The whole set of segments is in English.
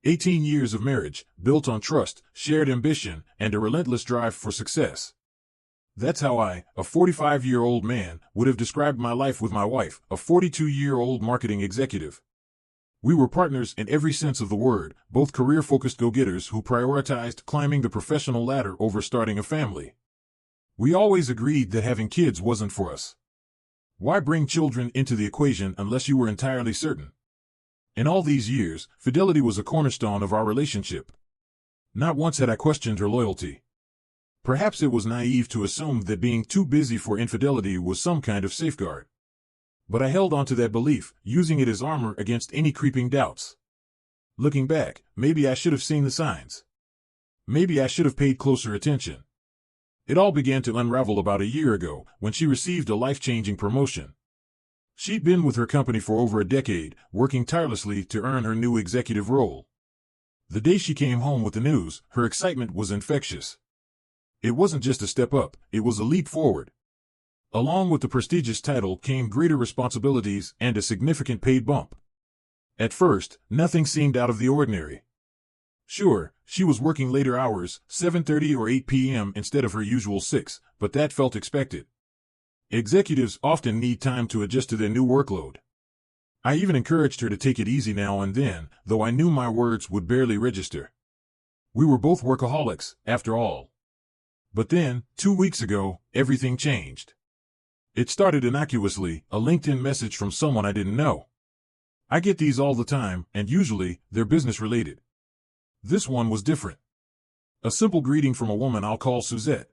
18 years of marriage, built on trust, shared ambition, and a relentless drive for success. That's how I, a 45-year-old man, would have described my life with my wife, a 42-year-old marketing executive. We were partners in every sense of the word, both career-focused go-getters who prioritized climbing the professional ladder over starting a family. We always agreed that having kids wasn't for us. Why bring children into the equation unless you were entirely certain? In all these years, fidelity was a cornerstone of our relationship. Not once had I questioned her loyalty. Perhaps it was naive to assume that being too busy for infidelity was some kind of safeguard. But I held on to that belief, using it as armor against any creeping doubts. Looking back, maybe I should have seen the signs. Maybe I should have paid closer attention. It all began to unravel about a year ago, when she received a life-changing promotion. She'd been with her company for over a decade, working tirelessly to earn her new executive role. The day she came home with the news, her excitement was infectious. It wasn't just a step up, it was a leap forward. Along with the prestigious title came greater responsibilities and a significant paid bump. At first, nothing seemed out of the ordinary. Sure, she was working later hours, 7:30 or 8 p.m. instead of her usual 6, but that felt expected. Executives often need time to adjust to their new workload. I even encouraged her to take it easy now and then, though I knew my words would barely register. We were both workaholics, after all. But then, 2 weeks ago, everything changed. It started innocuously, a LinkedIn message from someone I didn't know. I get these all the time, and usually, they're business-related. This one was different. A simple greeting from a woman I'll call Suzette.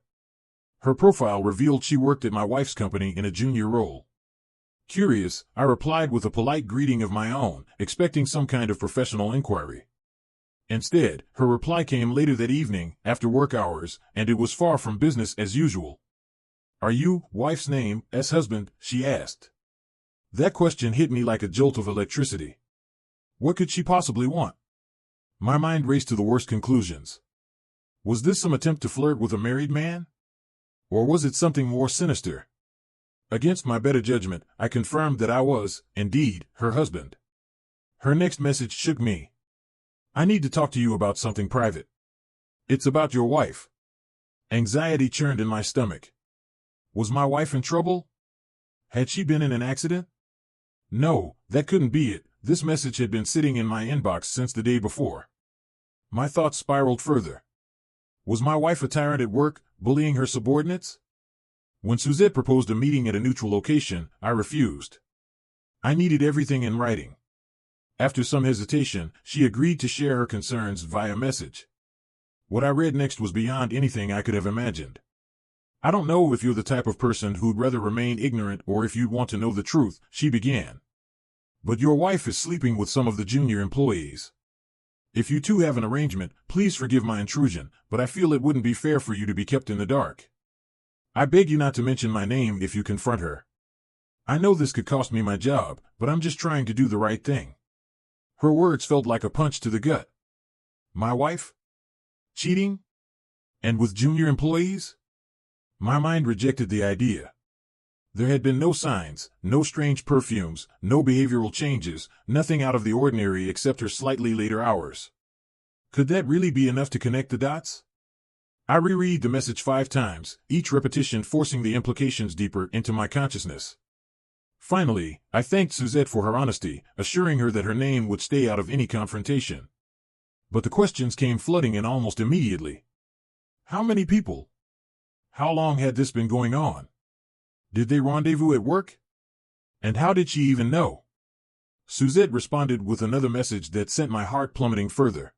Her profile revealed she worked at my wife's company in a junior role. Curious, I replied with a polite greeting of my own, expecting some kind of professional inquiry. Instead, her reply came later that evening, after work hours, and it was far from business as usual. "Are you, wife's name, husband?" she asked. That question hit me like a jolt of electricity. What could she possibly want? My mind raced to the worst conclusions. Was this some attempt to flirt with a married man? Or was it something more sinister? Against my better judgment, I confirmed that I was, indeed, her husband. Her next message shook me. "I need to talk to you about something private." "It's about your wife." Anxiety churned in my stomach. Was my wife in trouble? Had she been in an accident? No, that couldn't be it. This message had been sitting in my inbox since the day before. My thoughts spiraled further. Was my wife a tyrant at work, bullying her subordinates? When Suzette proposed a meeting at a neutral location, I refused. I needed everything in writing. After some hesitation, she agreed to share her concerns via message. What I read next was beyond anything I could have imagined. "I don't know if you're the type of person who'd rather remain ignorant or if you'd want to know the truth," she began. "But your wife is sleeping with some of the junior employees. If you two have an arrangement, please forgive my intrusion, but I feel it wouldn't be fair for you to be kept in the dark. I beg you not to mention my name if you confront her. I know this could cost me my job, but I'm just trying to do the right thing." Her words felt like a punch to the gut. My wife? Cheating? And with junior employees? My mind rejected the idea. There had been no signs, no strange perfumes, no behavioral changes, nothing out of the ordinary except her slightly later hours. Could that really be enough to connect the dots? I reread the message 5 times, each repetition forcing the implications deeper into my consciousness. Finally, I thanked Suzette for her honesty, assuring her that her name would stay out of any confrontation. But the questions came flooding in almost immediately. How many people? How long had this been going on? Did they rendezvous at work? And how did she even know? Suzette responded with another message that sent my heart plummeting further.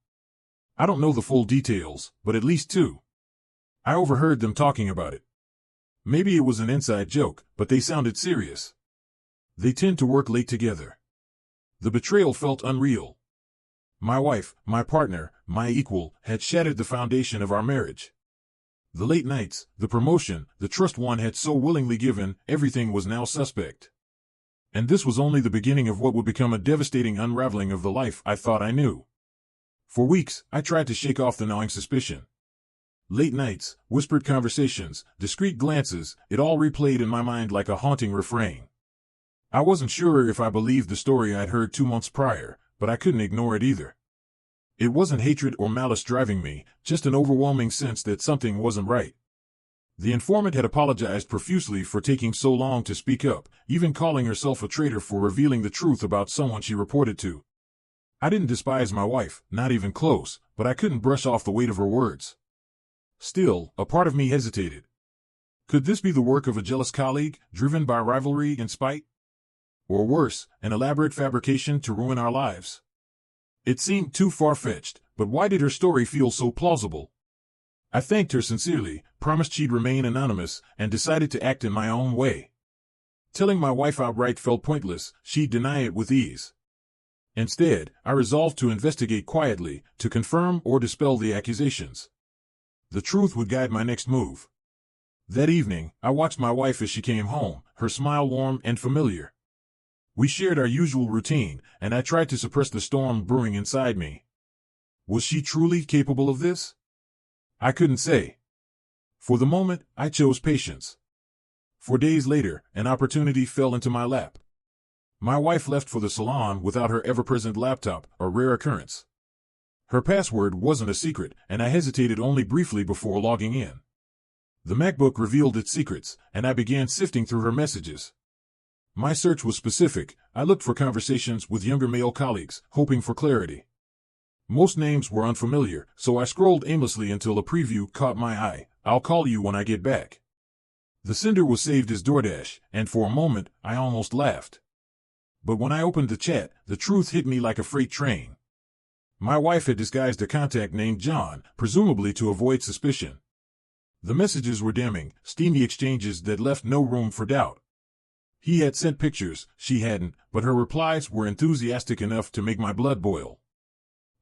I don't know the full details, but at least 2. I overheard them talking about it. Maybe it was an inside joke, but they sounded serious. They tend to work late together. The betrayal felt unreal. My wife, my partner, my equal, had shattered the foundation of our marriage. The late nights, the promotion, the trust one had so willingly given, everything was now suspect. And this was only the beginning of what would become a devastating unraveling of the life I thought I knew. For weeks, I tried to shake off the gnawing suspicion. Late nights, whispered conversations, discreet glances, it all replayed in my mind like a haunting refrain. I wasn't sure if I believed the story I'd heard 2 months prior, but I couldn't ignore it either. It wasn't hatred or malice driving me, just an overwhelming sense that something wasn't right. The informant had apologized profusely for taking so long to speak up, even calling herself a traitor for revealing the truth about someone she reported to. I didn't despise my wife, not even close, but I couldn't brush off the weight of her words. Still, a part of me hesitated. Could this be the work of a jealous colleague, driven by rivalry and spite? Or worse, an elaborate fabrication to ruin our lives? It seemed too far-fetched, but why did her story feel so plausible? I thanked her sincerely, promised she'd remain anonymous, and decided to act in my own way. Telling my wife outright felt pointless, she'd deny it with ease. Instead, I resolved to investigate quietly, to confirm or dispel the accusations. The truth would guide my next move. That evening, I watched my wife as she came home, her smile warm and familiar. We shared our usual routine, and I tried to suppress the storm brewing inside me. Was she truly capable of this? I couldn't say. For the moment, I chose patience. 4 days later, an opportunity fell into my lap. My wife left for the salon without her ever-present laptop, a rare occurrence. Her password wasn't a secret, and I hesitated only briefly before logging in. The MacBook revealed its secrets, and I began sifting through her messages. My search was specific. I looked for conversations with younger male colleagues, hoping for clarity. Most names were unfamiliar, so I scrolled aimlessly until a preview caught my eye. "I'll call you when I get back." The sender was saved as DoorDash, and for a moment, I almost laughed. But when I opened the chat, the truth hit me like a freight train. My wife had disguised a contact named John, presumably to avoid suspicion. The messages were damning, steamy exchanges that left no room for doubt. He had sent pictures, she hadn't, but her replies were enthusiastic enough to make my blood boil.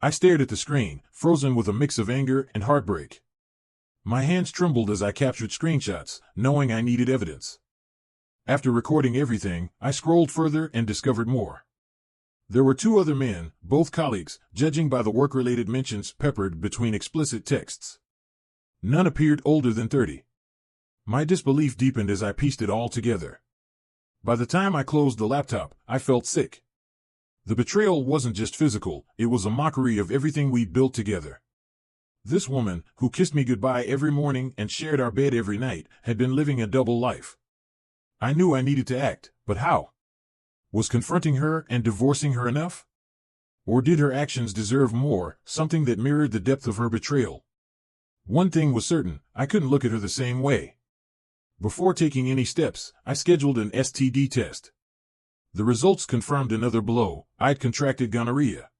I stared at the screen, frozen with a mix of anger and heartbreak. My hands trembled as I captured screenshots, knowing I needed evidence. After recording everything, I scrolled further and discovered more. There were 2 other men, both colleagues, judging by the work-related mentions peppered between explicit texts. None appeared older than 30. My disbelief deepened as I pieced it all together. By the time I closed the laptop, I felt sick. The betrayal wasn't just physical, it was a mockery of everything we'd built together. This woman, who kissed me goodbye every morning and shared our bed every night, had been living a double life. I knew I needed to act, but how? Was confronting her and divorcing her enough? Or did her actions deserve more, something that mirrored the depth of her betrayal? One thing was certain, I couldn't look at her the same way. Before taking any steps, I scheduled an STD test. The results confirmed another blow. I'd contracted gonorrhea.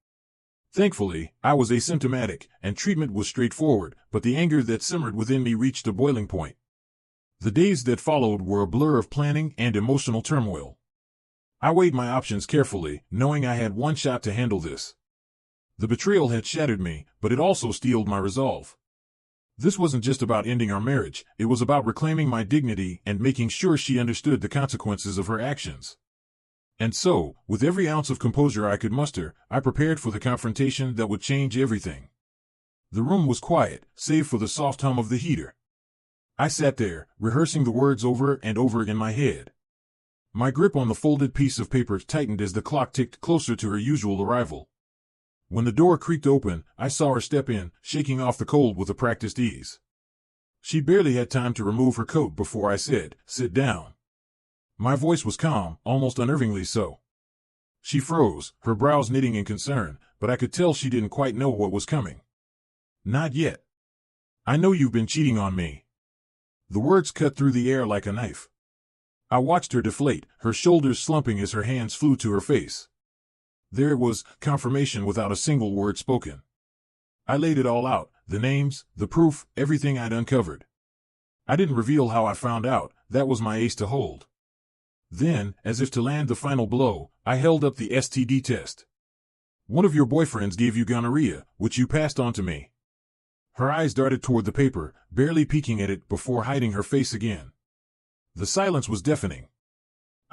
Thankfully, I was asymptomatic, and treatment was straightforward, but the anger that simmered within me reached a boiling point. The days that followed were a blur of planning and emotional turmoil. I weighed my options carefully, knowing I had one shot to handle this. The betrayal had shattered me, but it also steeled my resolve. This wasn't just about ending our marriage, it was about reclaiming my dignity and making sure she understood the consequences of her actions. And so, with every ounce of composure I could muster, I prepared for the confrontation that would change everything. The room was quiet, save for the soft hum of the heater. I sat there, rehearsing the words over and over in my head. My grip on the folded piece of paper tightened as the clock ticked closer to her usual arrival. When the door creaked open, I saw her step in, shaking off the cold with a practiced ease. She barely had time to remove her coat before I said, "Sit down." My voice was calm, almost unnervingly so. She froze, her brows knitting in concern, but I could tell she didn't quite know what was coming. "Not yet. I know you've been cheating on me." The words cut through the air like a knife. I watched her deflate, her shoulders slumping as her hands flew to her face. There was confirmation without a single word spoken. I laid it all out, the names, the proof, everything I'd uncovered. I didn't reveal how I found out, that was my ace to hold. Then, as if to land the final blow, I held up the STD test. "One of your boyfriends gave you gonorrhea, which you passed on to me." Her eyes darted toward the paper, barely peeking at it before hiding her face again. The silence was deafening.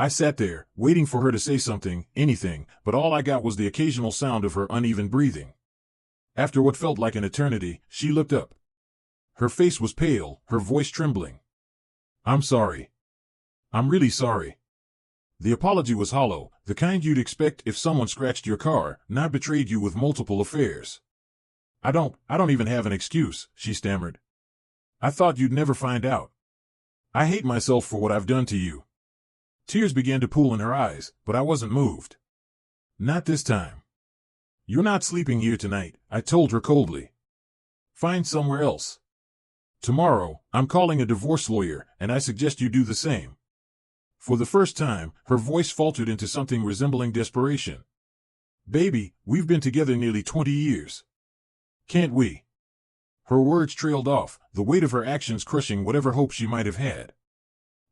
I sat there, waiting for her to say something, anything, but all I got was the occasional sound of her uneven breathing. After what felt like an eternity, she looked up. Her face was pale, her voice trembling. "I'm sorry. I'm really sorry." The apology was hollow, the kind you'd expect if someone scratched your car, not betrayed you with multiple affairs. I don't even have an excuse, she stammered. I thought you'd never find out. I hate myself for what I've done to you. Tears began to pool in her eyes, but I wasn't moved. Not this time. You're not sleeping here tonight, I told her coldly. Find somewhere else. Tomorrow, I'm calling a divorce lawyer, and I suggest you do the same. For the first time, her voice faltered into something resembling desperation. Baby, we've been together nearly 20 years. Can't we? Her words trailed off, the weight of her actions crushing whatever hope she might have had.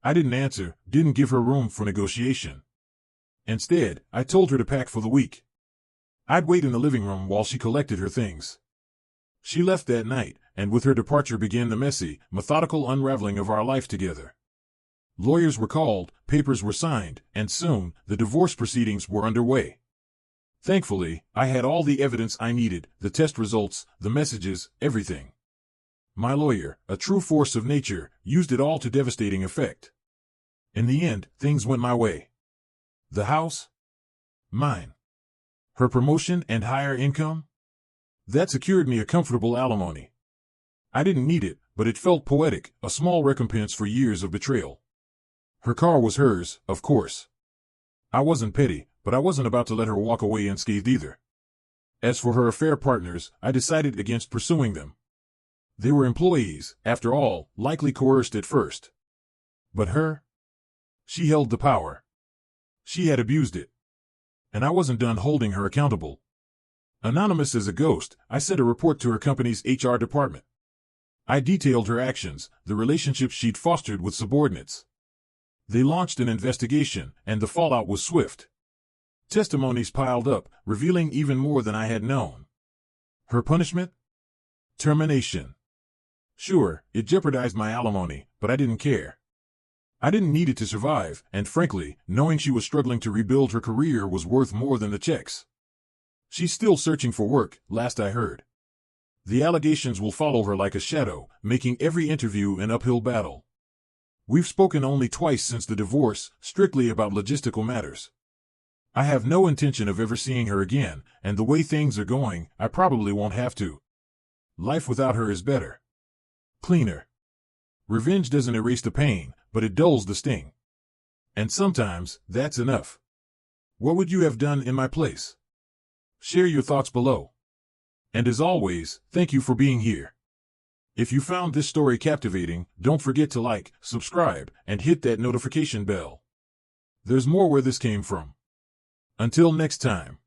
I didn't answer, didn't give her room for negotiation. Instead, I told her to pack for the week. I'd wait in the living room while she collected her things. She left that night, and with her departure began the messy, methodical unraveling of our life together. Lawyers were called, papers were signed, and soon, the divorce proceedings were underway. Thankfully, I had all the evidence I needed, the test results, the messages, everything. My lawyer, a true force of nature, used it all to devastating effect. In the end, things went my way. The house? Mine. Her promotion and higher income? That secured me a comfortable alimony. I didn't need it, but it felt poetic, a small recompense for years of betrayal. Her car was hers, of course. I wasn't petty, but I wasn't about to let her walk away unscathed either. As for her affair partners, I decided against pursuing them. They were employees, after all, likely coerced at first. But her? She held the power. She had abused it. And I wasn't done holding her accountable. Anonymous as a ghost, I sent a report to her company's HR department. I detailed her actions, the relationships she'd fostered with subordinates. They launched an investigation, and the fallout was swift. Testimonies piled up, revealing even more than I had known. Her punishment? Termination. Sure, it jeopardized my alimony, but I didn't care. I didn't need it to survive, and frankly, knowing she was struggling to rebuild her career was worth more than the checks. She's still searching for work, last I heard. The allegations will follow her like a shadow, making every interview an uphill battle. We've spoken only twice since the divorce, strictly about logistical matters. I have no intention of ever seeing her again, and the way things are going, I probably won't have to. Life without her is better. Cleaner. Revenge doesn't erase the pain, but it dulls the sting. And sometimes, that's enough. What would you have done in my place? Share your thoughts below. And as always, thank you for being here. If you found this story captivating, don't forget to like, subscribe, and hit that notification bell. There's more where this came from. Until next time.